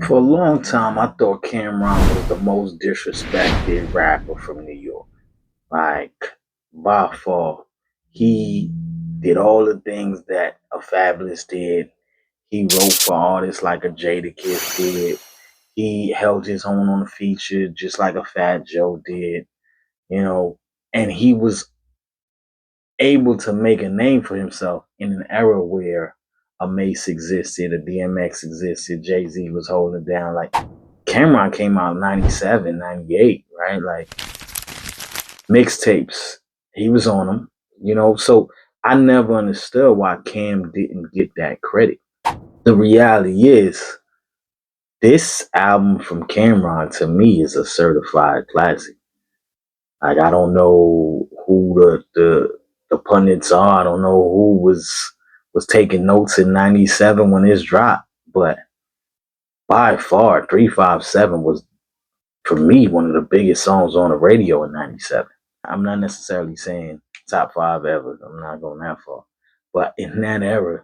For a long time, I thought Cameron was the most disrespected rapper from New York. Like, by far, he did all the things that a Fabulous did. He wrote for artists like a Jadakiss did. He held his own on the feature just like a Fat Joe did, you know, and he was able to make a name for himself in an era where a Mace existed, a DMX existed, Jay Z was holding it down. Like Cameron came out in 97, 98, right? Like mixtapes, he was on them, So I never understood why Cam didn't get that credit. The reality is, this album from Cameron to me is a certified classic. Like I don't know who the pundits are. I don't know who was taking notes in '97 when this dropped, but by far, 357 was for me one of the biggest songs on the radio in '97. I'm not necessarily saying top five ever. I'm not going that far, but in that era,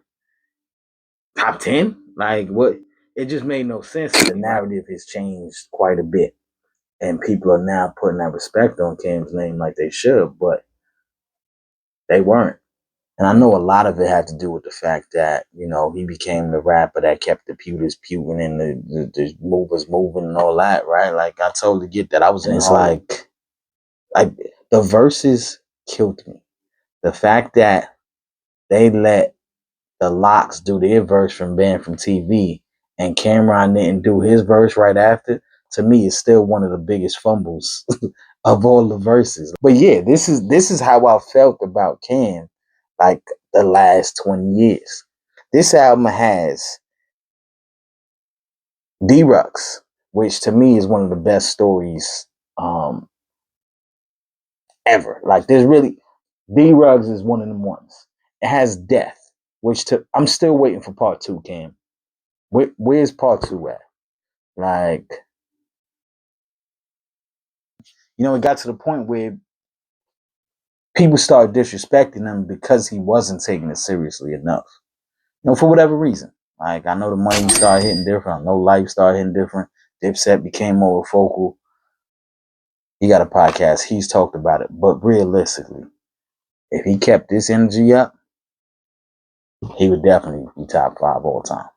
top 10, like what? It just made no sense. The narrative has changed quite a bit, and people are now putting that respect on Cam's name like they should, but they weren't. And I know a lot of it had to do with the fact that, he became the rapper that kept the pewters pewing and the movers moving and all that, right? Like, I totally get that. I was in it's like, the verses killed me. The fact that they let the Locks do their verse from Banned from TV and Cameron didn't do his verse right after, to me, is still one of the biggest fumbles of all the verses. But yeah, this is how I felt about Cam, like the last 20 years. This album has D-Rux, which to me is one of the best stories ever. Like there's really D-Ruggs is one of them ones. It has Death, which I'm still waiting for part two, Cam. Where's part two at? Like, it got to the point where people started disrespecting him because he wasn't taking it seriously enough. For whatever reason. Like, I know the money started hitting different. I know life started hitting different. Dipset became more focal. He got a podcast. He's talked about it. But realistically, if he kept this energy up, he would definitely be top five all time.